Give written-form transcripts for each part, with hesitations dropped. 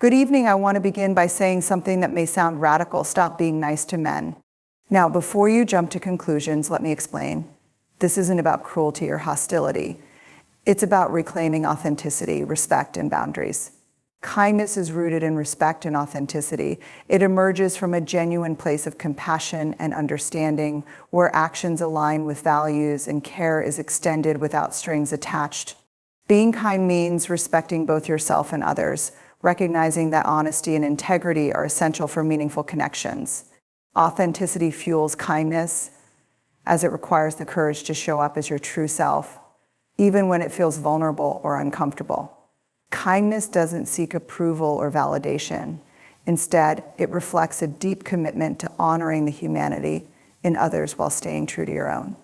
Good evening. I want to begin by saying something that may sound radical. Stop being nice to men. Now, before you jump to conclusions, let me explain. This isn't about cruelty or hostility. It's about reclaiming authenticity, respect, and boundaries. Kindness is rooted in respect and authenticity. It emerges from a genuine place of compassion and understanding, where actions align with values and care is extended without strings attached. Being kind means respecting both yourself and others, recognizing that honesty and integrity are essential for meaningful connections. Authenticity fuels kindness, as it requires the courage to show up as your true self, even when it feels vulnerable or uncomfortable. Kindness doesn't seek approval or validation. Instead, it reflects a deep commitment to honoring the humanity in others while staying true to your own.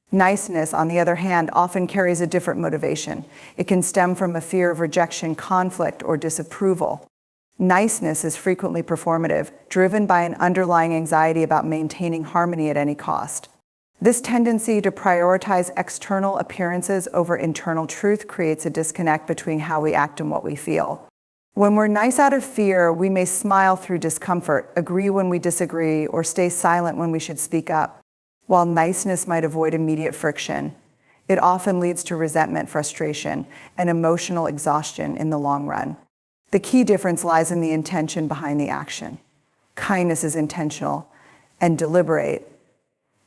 Niceness, on the other hand, often carries a different motivation. It can stem from a fear of rejection, conflict, or disapproval. Niceness is frequently performative, driven by an underlying anxiety about maintaining harmony at any cost. This tendency to prioritize external appearances over internal truth creates a disconnect between how we act and what we feel. When we're nice out of fear, we may smile through discomfort, agree when we disagree, or stay silent when we should speak up. While niceness might avoid immediate friction, it often leads to resentment, frustration, and emotional exhaustion in the long run. The key difference lies in the intention behind the action. Kindness is intentional and deliberate.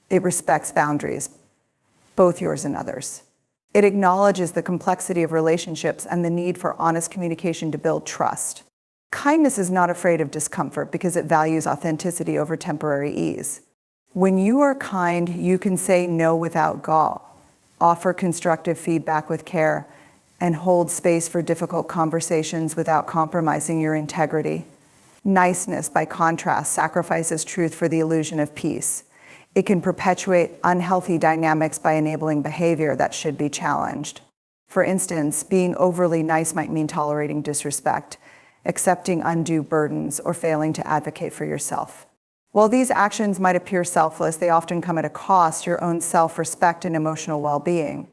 It respects boundaries, both yours and others. It acknowledges the complexity of relationships and the need for honest communication to build trust. Kindness is not afraid of discomfort because it values authenticity over temporary ease. When you are kind, you can say no without gall, offer constructive feedback with care, and hold space for difficult conversations without compromising your integrity. Niceness, by contrast, sacrifices truth for the illusion of peace. It can perpetuate unhealthy dynamics by enabling behavior that should be challenged. For instance, being overly nice might mean tolerating disrespect, accepting undue burdens, or failing to advocate for yourself. While these actions might appear selfless, they often come at a cost: your own self-respect and emotional well-being.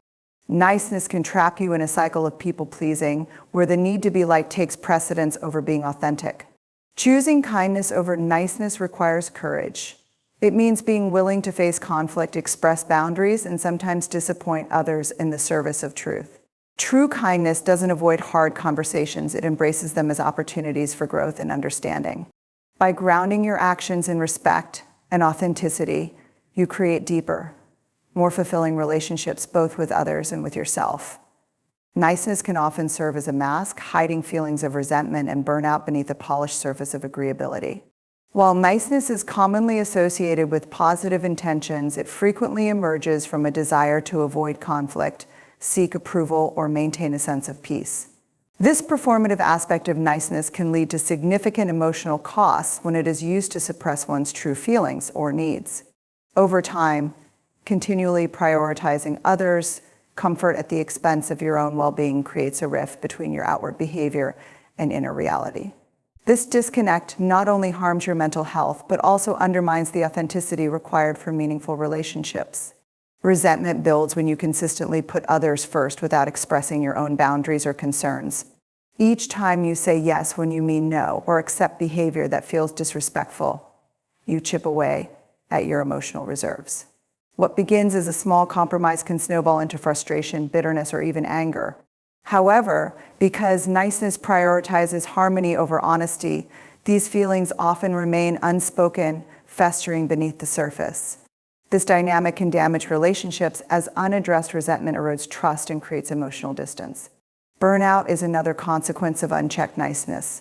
Niceness can trap you in a cycle of people-pleasing, where the need to be liked takes precedence over being authentic. Choosing kindness over niceness requires courage. It means being willing to face conflict, express boundaries, and sometimes disappoint others in the service of truth. True kindness doesn't avoid hard conversations. It embraces them as opportunities for growth and understanding. By grounding your actions in respect and authenticity, you create deeper, more fulfilling relationships, both with others and with yourself. Niceness can often serve as a mask, hiding feelings of resentment and burnout beneath a polished surface of agreeability. While niceness is commonly associated with positive intentions, it frequently emerges from a desire to avoid conflict, seek approval, or maintain a sense of peace. This performative aspect of niceness can lead to significant emotional costs when it is used to suppress one's true feelings or needs. Over time, continually prioritizing others' comfort at the expense of your own well-being creates a rift between your outward behavior and inner reality. This disconnect not only harms your mental health, but also undermines the authenticity required for meaningful relationships. Resentment builds when you consistently put others first without expressing your own boundaries or concerns. Each time you say yes when you mean no, or accept behavior that feels disrespectful, you chip away at your emotional reserves. What begins as a small compromise can snowball into frustration, bitterness, or even anger. However, because niceness prioritizes harmony over honesty, these feelings often remain unspoken, festering beneath the surface. This dynamic can damage relationships as unaddressed resentment erodes trust and creates emotional distance. Burnout is another consequence of unchecked niceness.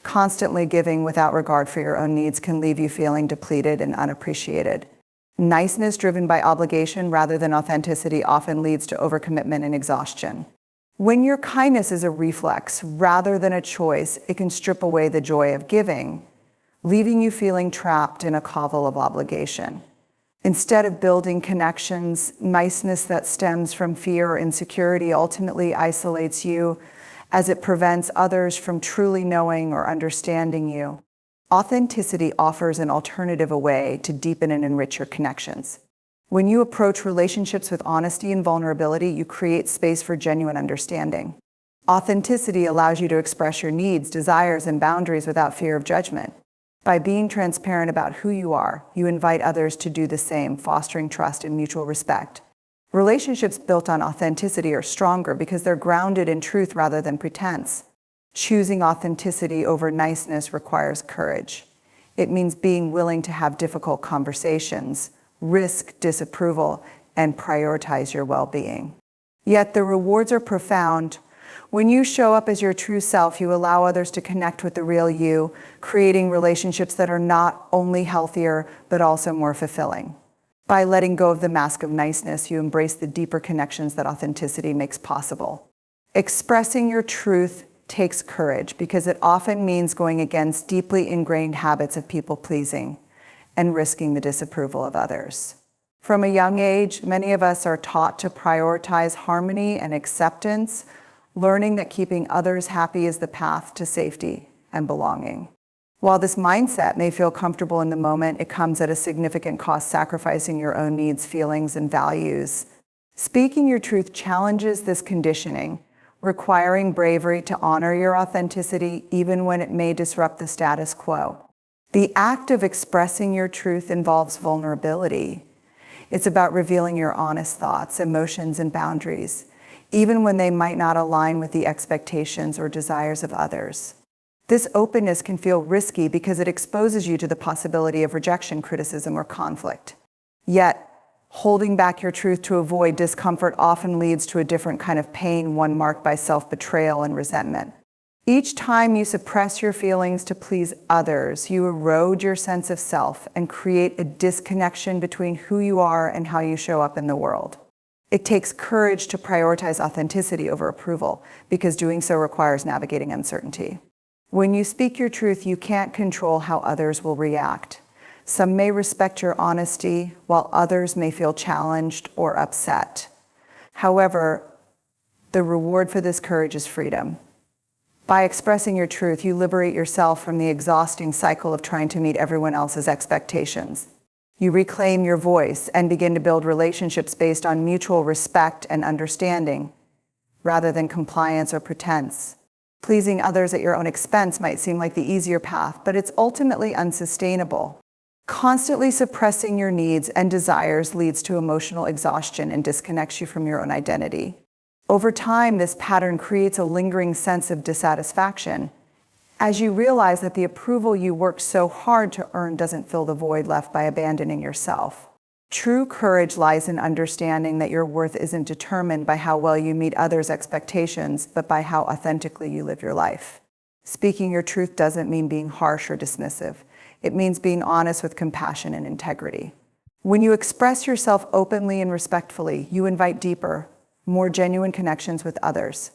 Constantly giving without regard for your own needs can leave you feeling depleted and unappreciated. Niceness driven by obligation rather than authenticity often leads to overcommitment and exhaustion. When your kindness is a reflex rather than a choice, it can strip away the joy of giving, leaving you feeling trapped in a cowl of obligation. Instead of building connections, niceness that stems from fear or insecurity ultimately isolates you, as it prevents others from truly knowing or understanding you. Authenticity offers an alternative way to deepen and enrich your connections. When you approach relationships with honesty and vulnerability, you create space for genuine understanding. Authenticity allows you to express your needs, desires, and boundaries without fear of judgment. By being transparent about who you are, you invite others to do the same, fostering trust and mutual respect. Relationships built on authenticity are stronger because they're grounded in truth rather than pretense. Choosing authenticity over niceness requires courage. It means being willing to have difficult conversations, risk disapproval, and prioritize your well-being. Yet the rewards are profound. When you show up as your true self, you allow others to connect with the real you, creating relationships that are not only healthier, but also more fulfilling. By letting go of the mask of niceness, you embrace the deeper connections that authenticity makes possible. Expressing your truth takes courage because it often means going against deeply ingrained habits of people-pleasing and risking the disapproval of others. From a young age, many of us are taught to prioritize harmony and acceptance, learning that keeping others happy is the path to safety and belonging. While this mindset may feel comfortable in the moment, it comes at a significant cost, sacrificing your own needs, feelings, and values. Speaking your truth challenges this conditioning, requiring bravery to honor your authenticity even when it may disrupt the status quo. The act of expressing your truth involves vulnerability. It's about revealing your honest thoughts, emotions, and boundaries, even when they might not align with the expectations or desires of others. This openness can feel risky because it exposes you to the possibility of rejection, criticism, or conflict. Yet, holding back your truth to avoid discomfort often leads to a different kind of pain, one marked by self-betrayal and resentment. Each time you suppress your feelings to please others, you erode your sense of self and create a disconnection between who you are and how you show up in the world. It takes courage to prioritize authenticity over approval, because doing so requires navigating uncertainty. When you speak your truth, you can't control how others will react. Some may respect your honesty, while others may feel challenged or upset. However, the reward for this courage is freedom. By expressing your truth, you liberate yourself from the exhausting cycle of trying to meet everyone else's expectations. You reclaim your voice and begin to build relationships based on mutual respect and understanding, rather than compliance or pretense. Pleasing others at your own expense might seem like the easier path, but it's ultimately unsustainable. Constantly suppressing your needs and desires leads to emotional exhaustion and disconnects you from your own identity. Over time, this pattern creates a lingering sense of dissatisfaction, as you realize that the approval you worked so hard to earn doesn't fill the void left by abandoning yourself. True courage lies in understanding that your worth isn't determined by how well you meet others' expectations, but by how authentically you live your life. Speaking your truth doesn't mean being harsh or dismissive. It means being honest with compassion and integrity. When you express yourself openly and respectfully, you invite deeper, more genuine connections with others.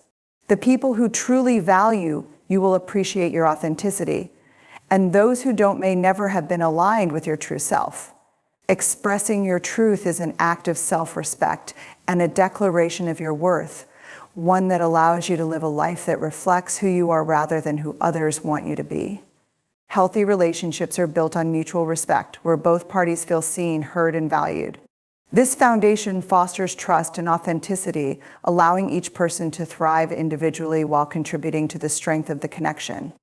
The people who truly value you will appreciate your authenticity, and those who don't may never have been aligned with your true self. Expressing your truth is an act of self-respect and a declaration of your worth, one that allows you to live a life that reflects who you are rather than who others want you to be. Healthy relationships are built on mutual respect, where both parties feel seen, heard, and valued. This foundation fosters trust and authenticity, allowing each person to thrive individually while contributing to the strength of the connection.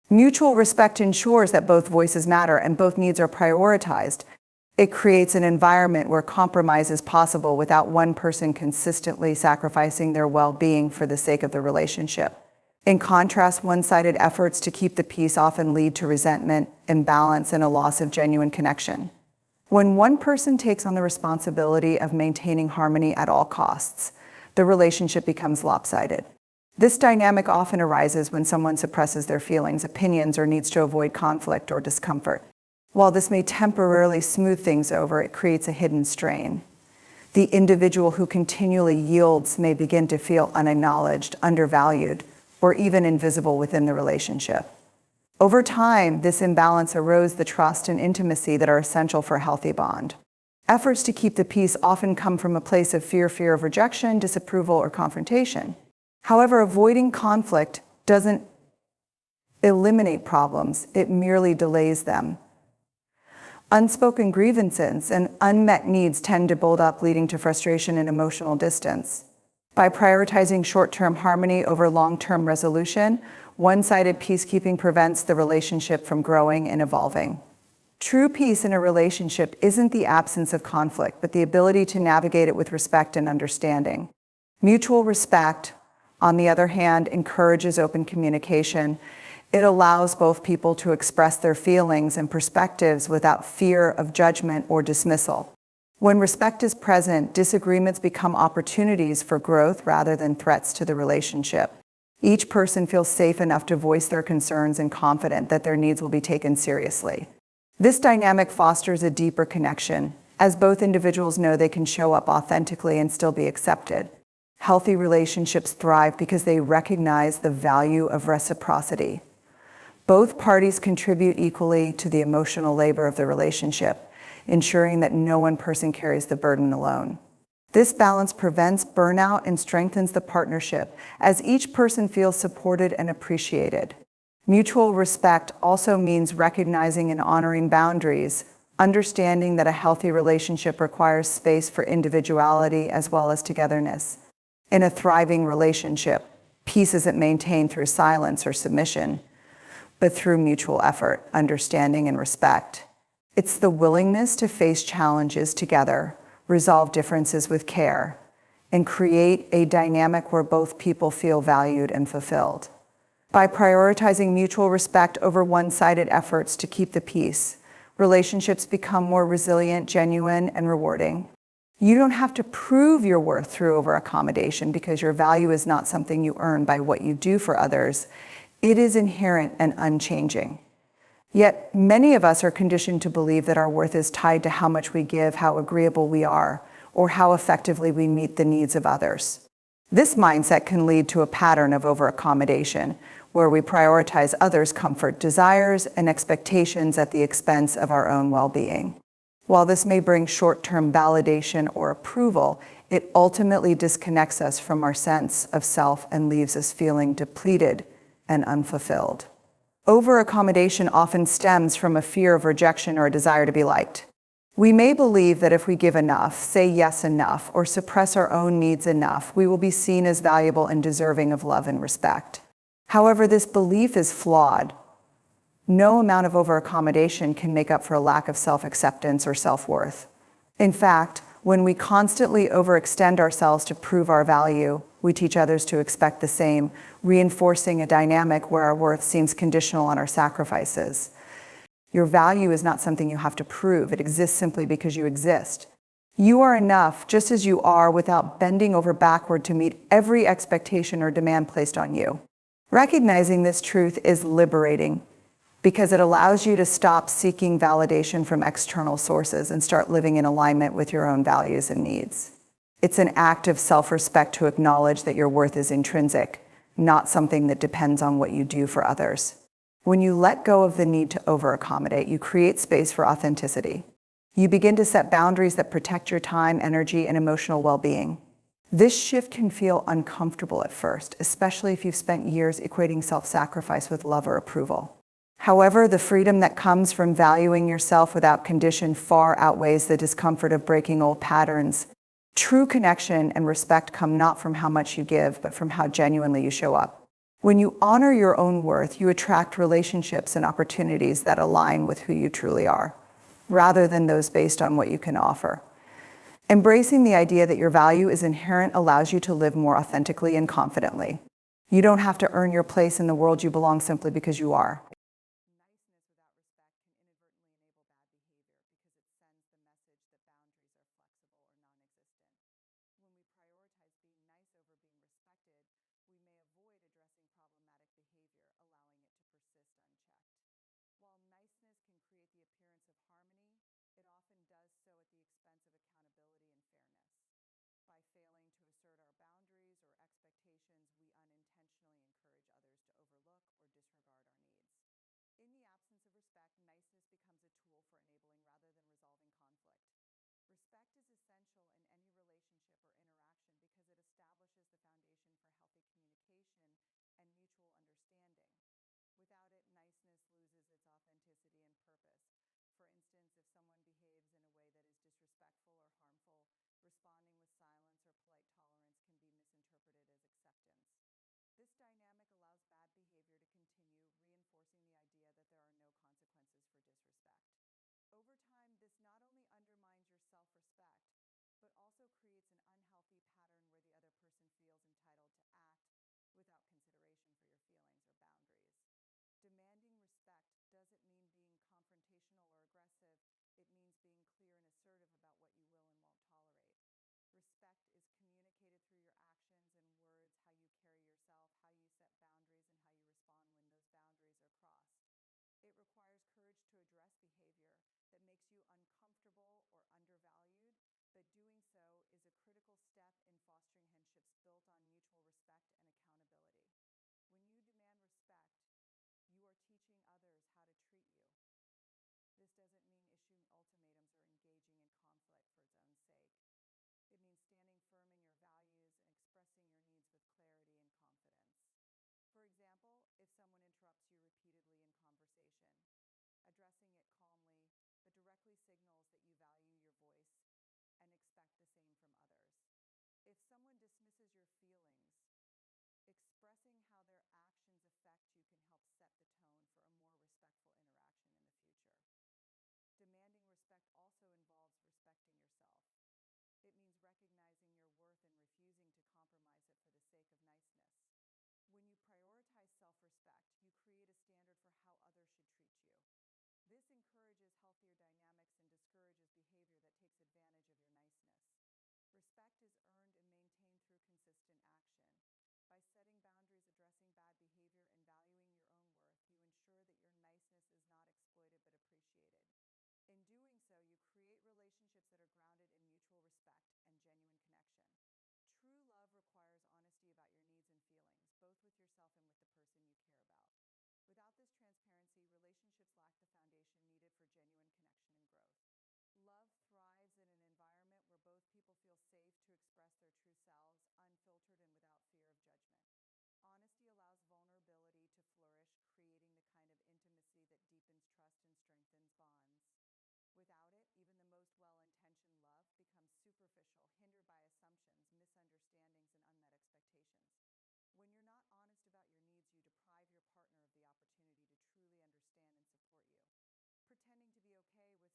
Mutual respect ensures that both voices matter and both needs are prioritized. It creates an environment where compromise is possible without one person consistently sacrificing their well-being for the sake of the relationship. In contrast, one-sided efforts to keep the peace often lead to resentment, imbalance, and a loss of genuine connection. When one person takes on the responsibility of maintaining harmony at all costs, the relationship becomes lopsided. This dynamic often arises when someone suppresses their feelings, opinions, or needs to avoid conflict or discomfort. While this may temporarily smooth things over, it creates a hidden strain. The individual who continually yields may begin to feel unacknowledged, undervalued, or even invisible within the relationship. Over time, this imbalance erodes the trust and intimacy that are essential for a healthy bond. Efforts to keep the peace often come from a place of fear of rejection, disapproval, or confrontation. However, avoiding conflict doesn't eliminate problems, it merely delays them. Unspoken grievances and unmet needs tend to build up, leading to frustration and emotional distance. By prioritizing short-term harmony over long-term resolution, one-sided peacekeeping prevents the relationship from growing and evolving. True peace in a relationship isn't the absence of conflict, but the ability to navigate it with respect and understanding. Mutual respect, on the other hand, encourages open communication. It allows both people to express their feelings and perspectives without fear of judgment or dismissal. When respect is present, disagreements become opportunities for growth rather than threats to the relationship. Each person feels safe enough to voice their concerns and confident that their needs will be taken seriously. This dynamic fosters a deeper connection, as both individuals know they can show up authentically and still be accepted. Healthy relationships thrive because they recognize the value of reciprocity. Both parties contribute equally to the emotional labor of the relationship, ensuring that no one person carries the burden alone. This balance prevents burnout and strengthens the partnership, as each person feels supported and appreciated. Mutual respect also means recognizing and honoring boundaries, understanding that a healthy relationship requires space for individuality as well as togetherness. In a thriving relationship, peace isn't maintained through silence or submission, but through mutual effort, understanding, and respect. It's the willingness to face challenges together, resolve differences with care, and create a dynamic where both people feel valued and fulfilled. By prioritizing mutual respect over one-sided efforts to keep the peace, relationships become more resilient, genuine, and rewarding. You don't have to prove your worth through over-accommodation because your value is not something you earn by what you do for others. It is inherent and unchanging. Yet, many of us are conditioned to believe that our worth is tied to how much we give, how agreeable we are, or how effectively we meet the needs of others. This mindset can lead to a pattern of over-accommodation, where we prioritize others' comfort, desires, and expectations at the expense of our own well-being. While this may bring short-term validation or approval, it ultimately disconnects us from our sense of self and leaves us feeling depleted and unfulfilled. Over-accommodation often stems from a fear of rejection or a desire to be liked. We may believe that if we give enough, say yes enough, or suppress our own needs enough, we will be seen as valuable and deserving of love and respect. However, this belief is flawed. No amount of over-accommodation can make up for a lack of self-acceptance or self-worth. In fact, when we constantly overextend ourselves to prove our value, we teach others to expect the same, reinforcing a dynamic where our worth seems conditional on our sacrifices. Your value is not something you have to prove. It exists simply because you exist. You are enough just as you are without bending over backward to meet every expectation or demand placed on you. Recognizing this truth is liberating because it allows you to stop seeking validation from external sources and start living in alignment with your own values and needs. It's an act of self-respect to acknowledge that your worth is intrinsic, not something that depends on what you do for others. When you let go of the need to over-accommodate, you create space for authenticity. You begin to set boundaries that protect your time, energy, and emotional well-being. This shift can feel uncomfortable at first, especially if you've spent years equating self-sacrifice with love or approval. However, the freedom that comes from valuing yourself without condition far outweighs the discomfort of breaking old patterns. True connection and respect come not from how much you give, but from how genuinely you show up. When you honor your own worth, you attract relationships and opportunities that align with who you truly are, rather than those based on what you can offer. Embracing the idea that your value is inherent allows you to live more authentically and confidently. You don't have to earn your place in the world. You belong simply because you are. reinforcing the idea that there are no consequences for disrespect. Over time, this not only undermines your self-respect, but also creates an unhealthy pattern where the other person feels entitled to act without consideration for your feelings or boundaries. Demanding respect doesn't mean being confrontational or aggressive. It means being clear and assertive about what you will and won't tolerate. Respect is communicated through your actions and words, how you carry yourself, how you set boundaries, and how you respond when those boundaries are crossed. It requires courage to address behavior that makes you uncomfortable or undervalued, but doing so is a critical step in fostering friendships built on mutual respect and accountability. When you demand respect, you are teaching others how to treat you. This doesn't mean issuing ultimatums or engaging in conflict for its own sake. It means standing firm in your values and expressing your needs with clarity and confidence. For example, if someone interrupts you repeatedly in conversation, addressing it calmly, but directly signals that you value your voice and expect the same from others. If someone dismisses your feelings, expressing how their actions affect you can help set the tone for a more respectful interaction in the future. Demanding respect also involves respecting yourself. It means recognizing your worth and refusing to compromise it for the sake of niceness. When you prioritize self-respect, you create a standard for how others should treat you. This encourages healthier dynamics and discourages behavior that takes advantage of your niceness. Respect is earned and maintained through consistent action. By setting boundaries, addressing bad behavior, and valuing your own worth, you ensure that your niceness is not exploited but appreciated. In doing so, you create relationships that are grounded in mutual respect and genuine connection. True love requires honesty about your needs and feelings, both with yourself and with the person you care about. Without this transparency, relationships lack the foundation needed for genuine connection and growth. Love thrives in an environment where both people feel safe to express their true selves, unfiltered and without fear of judgment. Honesty allows vulnerability to flourish, creating the kind of intimacy that deepens trust and strengthens bonds. Without it, even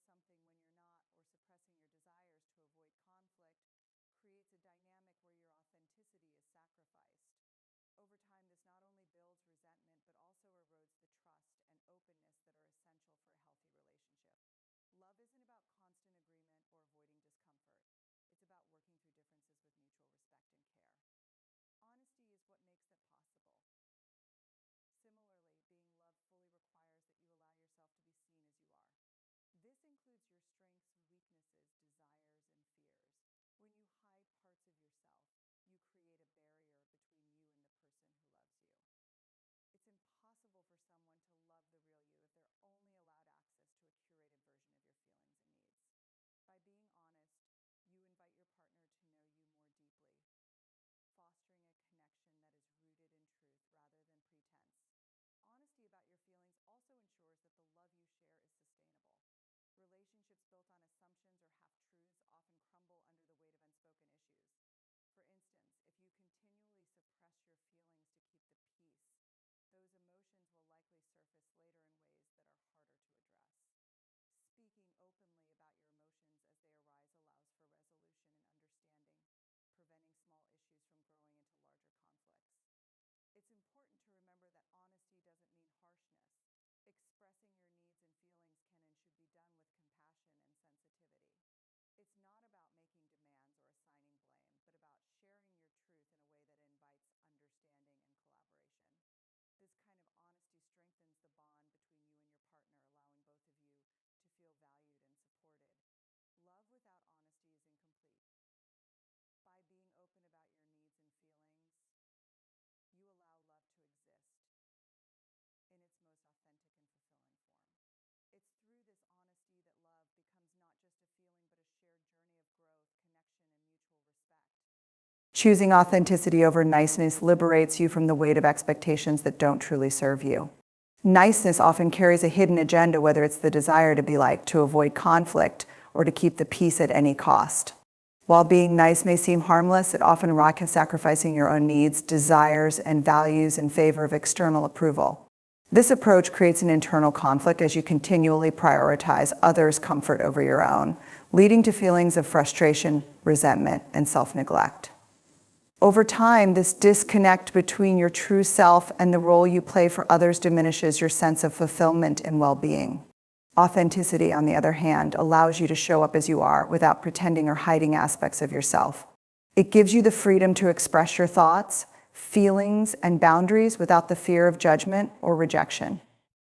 the most well-intentioned love becomes superficial, hindered by assumptions, misunderstandings, and unmet expectations. When you're not honest about your needs, you deprive your partner of the opportunity to truly understand and support you. Pretending to be okay with something when you're not, or suppressing your desires to avoid conflict, creates a dynamic where your authenticity is sacrificed. Over time, this not only builds resentment, but also erodes the trust and openness that are essential for a healthy relationship. Love isn't about constant agreement or avoiding discomfort. It's about working through differences with mutual respect and care. Honesty is what makes that possible. Similarly, being loved fully requires that you allow yourself to be seen as you are. This includes your strengths, weaknesses, desires, and fears. When you hide parts of yourself, you create a barrier between you and the person who loves you. It's impossible for someone to love the real you if they're only allowed access to a curated version of your feelings and needs. By being honest, you invite your partner to know you more deeply, fostering a connection that is rooted in truth rather than pretense. Honesty about your feelings also ensures that the love you share is sustainable. Relationships built on assumptions or half-truths often crumble under the weight of unspoken issues. For instance, if you continually suppress your feelings to keep the peace, those emotions will likely surface later in ways that are harder to address. Speaking openly about your emotions as they arise allows for resolution and understanding, preventing small issues from growing into larger conflicts. It's important to remember that honesty doesn't mean harshness. Expressing your needs and feelings can and should be done with compassion and sensitivity. It's not about making demands or assigning blame, but about sharing your truth in a way that invites understanding and collaboration. This kind of honesty strengthens the bond between you and your partner, allowing both of you to feel valued and supported. Love without honesty is incomplete. By being open about your needs and feelings, you allow love to exist in its most authentic and fulfilling form. It's through this honesty that love becomes not just a feeling, but a shared journey of growth, connection, and mutual respect. Choosing authenticity over niceness liberates you from the weight of expectations that don't truly serve you. Niceness often carries a hidden agenda, whether it's the desire to be liked, to avoid conflict, or to keep the peace at any cost. While being nice may seem harmless, it often risks sacrificing your own needs, desires, and values in favor of external approval. This approach creates an internal conflict as you continually prioritize others' comfort over your own, leading to feelings of frustration, resentment, and self-neglect. Over time, this disconnect between your true self and the role you play for others diminishes your sense of fulfillment and well-being. Authenticity, on the other hand, allows you to show up as you are without pretending or hiding aspects of yourself. It gives you the freedom to express your thoughts, feelings, and boundaries without the fear of judgment or rejection.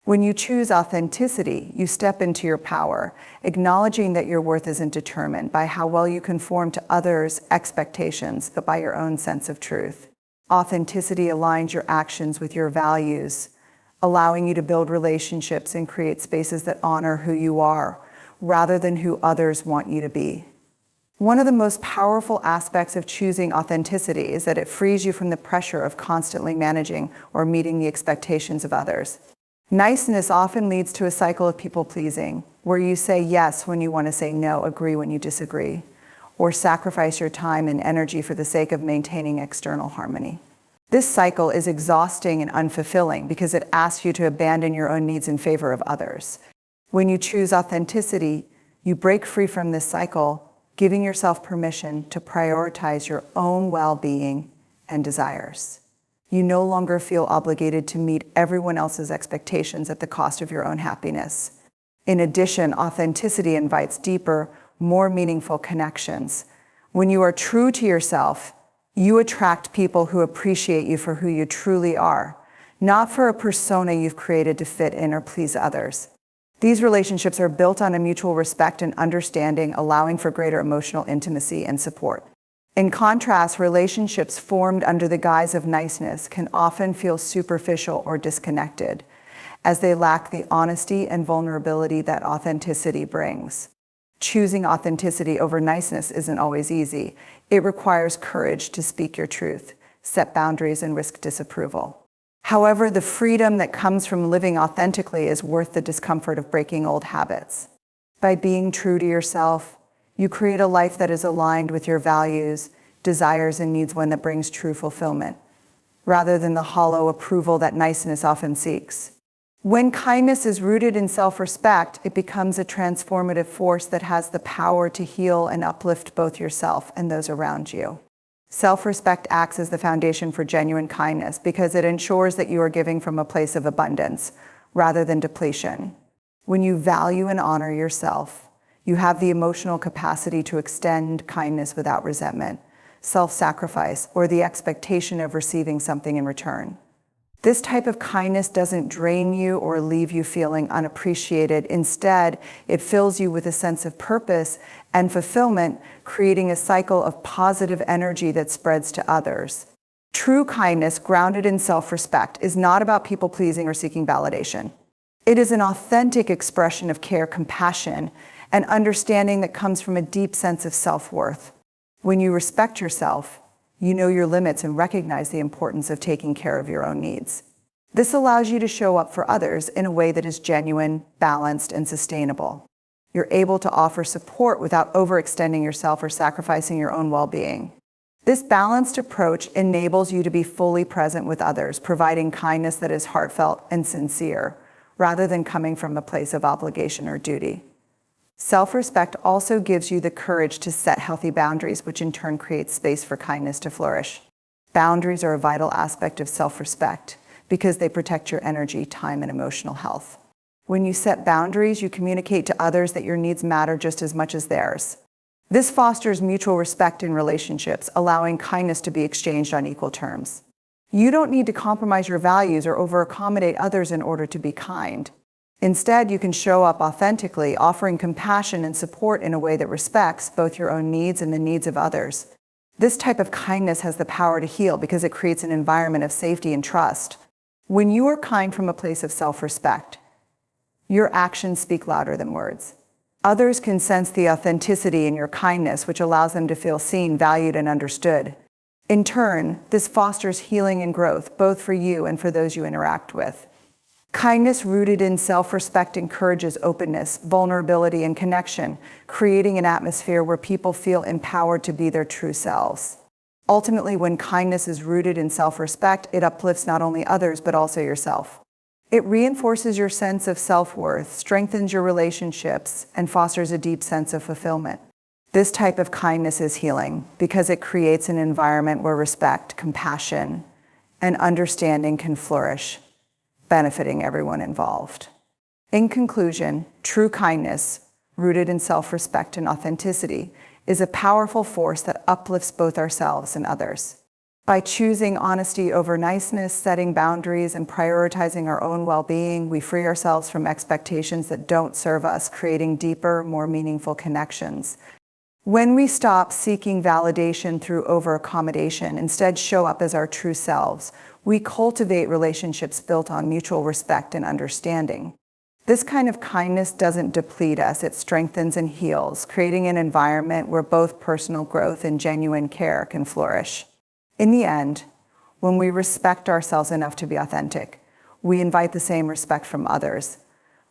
When you choose authenticity, you step into your power, acknowledging that your worth isn't determined by how well you conform to others' expectations, but by your own sense of truth. Authenticity aligns your actions with your values, allowing you to build relationships and create spaces that honor who you are, rather than who others want you to be. One of the most powerful aspects of choosing authenticity is that it frees you from the pressure of constantly managing or meeting the expectations of others. Niceness often leads to a cycle of people-pleasing, where you say yes when you want to say no, agree when you disagree, or sacrifice your time and energy for the sake of maintaining external harmony. This cycle is exhausting and unfulfilling because it asks you to abandon your own needs in favor of others. When you choose authenticity, you break free from this cycle, giving yourself permission to prioritize your own well-being and desires. You no longer feel obligated to meet everyone else's expectations at the cost of your own happiness. In addition, authenticity invites deeper, more meaningful connections. When you are true to yourself, you attract people who appreciate you for who you truly are, not for a persona you've created to fit in or please others. These relationships are built on a mutual respect and understanding, allowing for greater emotional intimacy and support. In contrast, relationships formed under the guise of niceness can often feel superficial or disconnected, as they lack the honesty and vulnerability that authenticity brings. Choosing authenticity over niceness isn't always easy. It requires courage to speak your truth, set boundaries, and risk disapproval. However, the freedom that comes from living authentically is worth the discomfort of breaking old habits. By being true to yourself, you create a life that is aligned with your values, desires, and needs, one that brings true fulfillment, rather than the hollow approval that niceness often seeks. When kindness is rooted in self-respect, it becomes a transformative force that has the power to heal and uplift both yourself and those around you. Self-respect acts as the foundation for genuine kindness because it ensures that you are giving from a place of abundance rather than depletion. When you value and honor yourself, you have the emotional capacity to extend kindness without resentment, self-sacrifice, or the expectation of receiving something in return. This type of kindness doesn't drain you or leave you feeling unappreciated. Instead, it fills you with a sense of purpose and fulfillment, creating a cycle of positive energy that spreads to others. True kindness, grounded in self-respect, is not about people-pleasing or seeking validation. It is an authentic expression of care, compassion, and understanding that comes from a deep sense of self-worth. When you respect yourself, you know your limits and recognize the importance of taking care of your own needs. This allows you to show up for others in a way that is genuine, balanced, and sustainable. You're able to offer support without overextending yourself or sacrificing your own well-being. This balanced approach enables you to be fully present with others, providing kindness that is heartfelt and sincere, rather than coming from a place of obligation or duty. Self-respect also gives you the courage to set healthy boundaries, which in turn creates space for kindness to flourish. Boundaries are a vital aspect of self-respect because they protect your energy, time, and emotional health. When you set boundaries, you communicate to others that your needs matter just as much as theirs. This fosters mutual respect in relationships, allowing kindness to be exchanged on equal terms. You don't need to compromise your values or over-accommodate others in order to be kind. Instead, you can show up authentically, offering compassion and support in a way that respects both your own needs and the needs of others. This type of kindness has the power to heal because it creates an environment of safety and trust. When you are kind from a place of self-respect, your actions speak louder than words. Others can sense the authenticity in your kindness, which allows them to feel seen, valued, and understood. In turn, this fosters healing and growth, both for you and for those you interact with. Kindness rooted in self-respect encourages openness, vulnerability, and connection, creating an atmosphere where people feel empowered to be their true selves. Ultimately, when kindness is rooted in self-respect, it uplifts not only others, but also yourself. It reinforces your sense of self-worth, strengthens your relationships, and fosters a deep sense of fulfillment. This type of kindness is healing because it creates an environment where respect, compassion, and understanding can flourish, benefiting everyone involved. In conclusion, true kindness, rooted in self-respect and authenticity, is a powerful force that uplifts both ourselves and others. By choosing honesty over niceness, setting boundaries, and prioritizing our own well-being, we free ourselves from expectations that don't serve us, creating deeper, more meaningful connections. When we stop seeking validation through over-accommodation, instead show up as our true selves, we cultivate relationships built on mutual respect and understanding. This kind of kindness doesn't deplete us, it strengthens and heals, creating an environment where both personal growth and genuine care can flourish. In the end, when we respect ourselves enough to be authentic, we invite the same respect from others,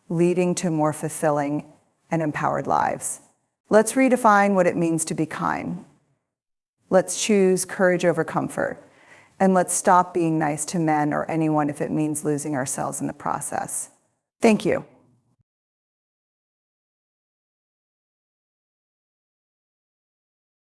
leading to more fulfilling and empowered lives. Let's redefine what it means to be kind. Let's choose courage over comfort, and let's stop being nice to men or anyone if it means losing ourselves in the process. Thank you.